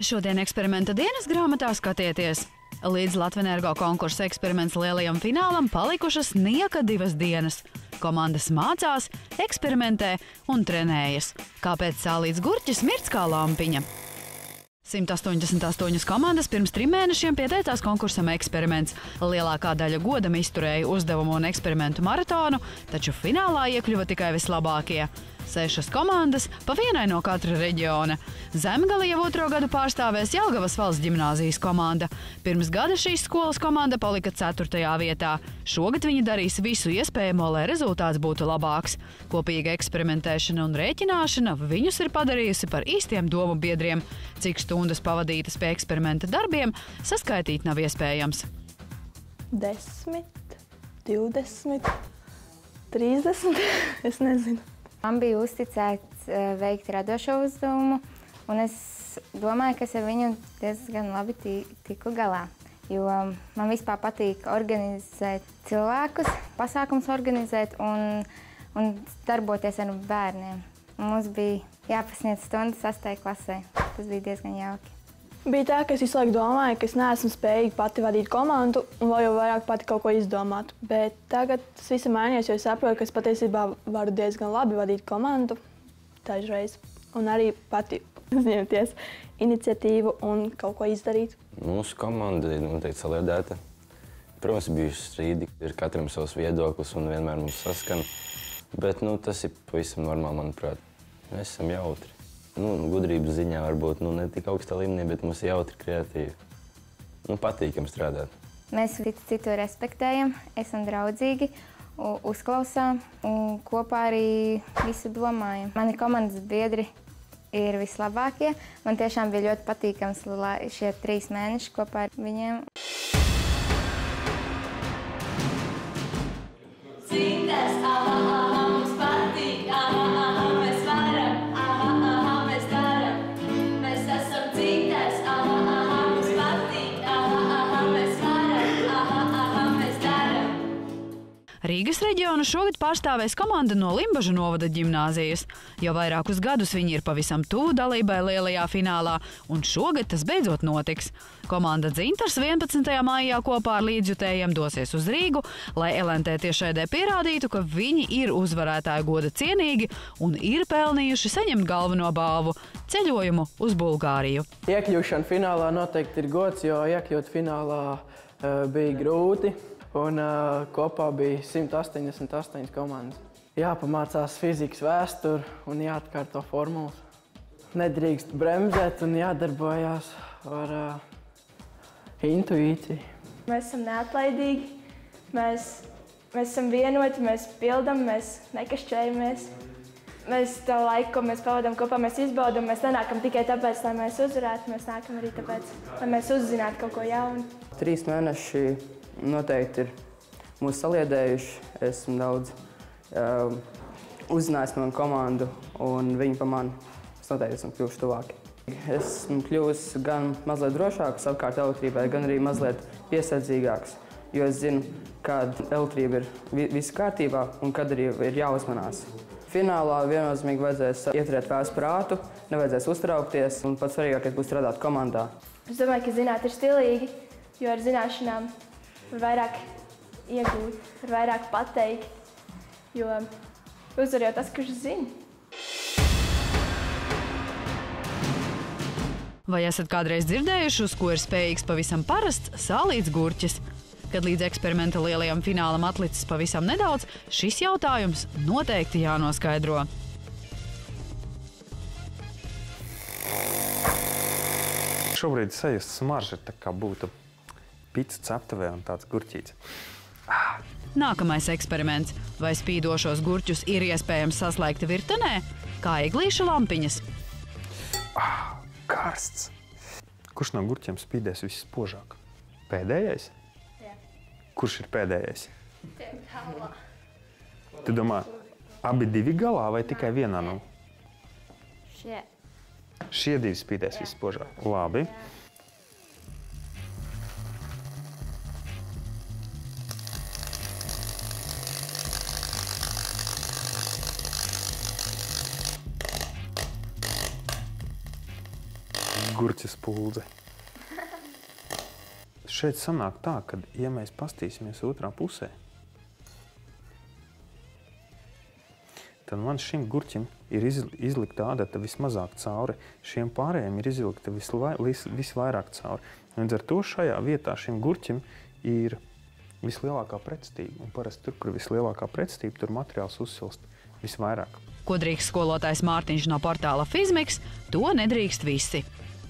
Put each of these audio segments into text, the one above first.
šodien eksperimenta dienas grāmatā skatieties. Līdz Latvenergo konkursa eksperiments lielajam finālam palikušas nieka 2 dienas. Komandas mācās, eksperimentē un trenējas. Kāpēc sālīts gurķis mirc kā lampiņa? 188 komandas pirms 3 mēnešiem pieteicās konkursam eksperiments. Lielākā daļa godam izturēja uzdevumu un eksperimentu maratonu, taču finālā iekļuva tikai vislabākie. 6 komandas, pa vienai no katra reģiona. Zemgali jau 2. gadu pārstāvēs Jelgavas valsts ģimnāzijas komanda. Pirms gada šīs skolas komanda palika 4. vietā. Šogad viņi darīs visu iespējamo, lai rezultāts būtu labāks. Kopīga eksperimentēšana un rēķināšana viņus ir padarījusi par īstiem domu biedriem. Cik stundas pavadītas pie eksperimenta darbiem, saskaitīt nav iespējams. 10, 20, 30, es nezinu. Man bija uzticēts veikt radošo uzdevumu, un es domāju, ka es ar viņu diezgan labi tiku galā. Jo man vispār patīk organizēt cilvēkus, pasākums organizēt un darboties ar bērniem. Mums bija jāpasniedz stundas 8. klasē. Tas bija diezgan jauki. Bija tā, ka es visu laiku domāju, ka es neesmu spējīga pati vadīt komandu un vēl jau vairāk pati kaut ko izdomāt. Bet tagad tas viss ir mainījies, jo es saprotu, ka es patiesībā varu diezgan labi vadīt komandu dažreiz. Un arī pati uzņemties iniciatīvu un kaut ko izdarīt. Mūsu komanda ir noteikti saliedēta. Protams, ir bijuši strīdi, ir katram savs viedoklis un vienmēr mums saskan. Bet tas ir pavisam normāli, manuprāt. Mēs esam jautri. Gudrības ziņā varbūt ne tik augstā līmenī, bet mums ir jautri, kreatīvi. Patīkam strādāt. Mēs citu respektējam, esam draudzīgi, uzklausām un kopā arī visu domājam. Mani komandas biedri ir vislabākie. Man tiešām bija ļoti patīkams šie 3 mēneši kopā ar viņiem. Cintas, mums patīk, mēs varam, mēs daram. Mēs esam cintas, mums patīk, mēs varam, mēs daram. Rīgas reģionu šogad pārstāvēs komanda no Limbažu novada ģimnāzijas. Jau vairākus gadus viņi ir pavisam tuvu dalībai lielajā finālā, un šogad tas beidzot notiks. Komanda Dzintars 11. maijā kopā ar līdzjutējiem dosies uz Rīgu, lai LNT tiešraidē pierādītu, ka viņi ir uzvarētāju goda cienīgi un ir pelnījuši saņemt galveno balvu – ceļojumu uz Bulgāriju. Iekļūšana finālā noteikti ir gods, jo iekļūt finālā bija grūti. Un kopā bija 188 komandas. Jāpamācās fizikas vēsturi un jāatkārto formulas. Nedrīkst bremzēt un jādarbojās ar intuīciju. Mēs esam neatlaidīgi, mēs esam vienoti, mēs pildam, mēs nekašķējamies. Mēs to laiku, ko mēs pavadām kopā, mēs izbaudam. Mēs nenākam tikai tāpēc, lai mēs uzvarētu, mēs nākam arī tāpēc, lai mēs uzzinātu kaut ko jaunu. 3 mēneši noteikti ir mūs saliedējuši. Esmu daudz uzzinājis par manu komandu un viņi par mani. Es noteikti esmu kļuvuši tuvāki. Esmu kļuvusi gan mazliet drošāks apkārt elektrībai, gan arī mazliet piesardzīgāks, jo es zinu, kad elektrība ir viss kārtībā un kad arī ir jāuzmanās. Finālā viennozīmīgi vajadzēs ieturēt vēsu prātu, nevajadzēs uztraukties un pats svarīgākais būs strādāt komandā. Es domāju, ka zinātne ir stilīgi, jo ar zināšanām var vairāk iegūt, var vairāk pateikt, jo uzvar jau tas, kurš zina. Vai esat kādreiz dzirdējuši, uz ko ir spējīgs pavisam parasts sālīts gurķis? Kad līdz eksperimenta lielajam finālam atlicis pavisam nedaudz, šis jautājums noteikti jānoskaidro. Šobrīd sajust smarža, tā kā būtu picu ceptuvē un tāds gurķīts. Nākamais eksperiments. Vai spīdošos gurķus ir iespējams saslēgt virtenē? Kā eglīšu lampiņas? Karsts! Kurš no gurķiem spīdēs visspožāk? Pēdējais? Jā. Kurš ir pēdējais? Tie galā. Tu domā, abi 2 galā vai tikai vienā? Šie. Šie 2 spīdēs visspožāk. Labi. gurķa spuldze. Šeit sanāk tā, ka, ja mēs pastīsimies otrā pusē, tad man šim gurķim ir izlikta ādata vismazāk cauri, šiem pārējiem ir izlikta visvairāk cauri. Līdz ar to šajā vietā šim gurķim ir vislielākā pretstība. Un parasti tur, kur vislielākā pretstība, tur materiāls uzsilst visvairāk. Ko drīkst skolotājs Mārtiņš no portāla Fizmiks, to nedrīkst visi.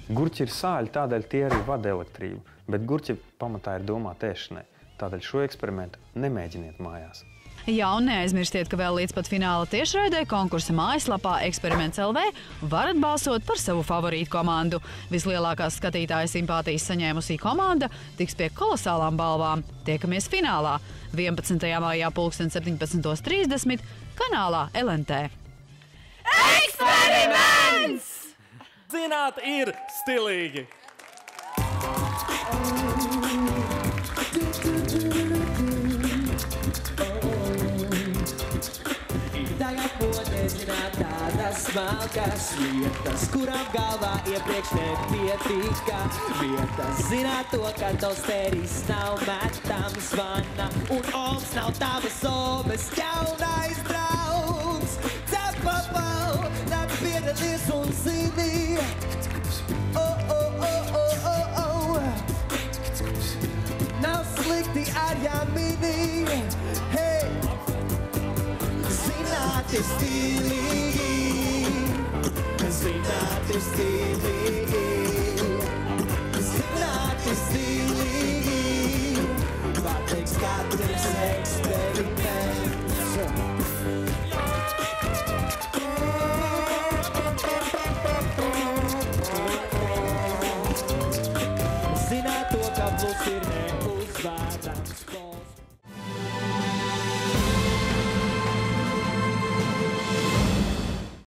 Gurķi ir sāļi, tādēļ tie arī vada elektrību, bet gurķi pamatā ir domāti ēšanai. Tādēļ šo eksperimentu nemēģiniet mājās. Jā, un neaizmirstiet, ka vēl līdz pat fināla tiešraidē konkursa mājaslapā Eksperiments LV varat balsot par savu favorītu komandu. Vislielākās skatītāja simpātijas saņēmusī komanda tiks pie kolosālām balvām. Tiekamies finālā 11. maijā 17:30 kanālā LNT. Eksperiments! Zināt, ir stilīgi! Tagad modē zināt tādas smalkas lietas, kurām galvā iepriekš nepietika vietas. Zināt to, ka tosteris nav metams vana, un oms nav tavas omes jaunais draugs. Cepapau, nāc piedalies un zini. Nav slikti ar jāmini. Hey! Zināt ir stilīgi, zināt ir stilīgi, zināt ir stilīgi, pateiks katrs eksperiments. Zināt to, ka plus ir neuzvārams.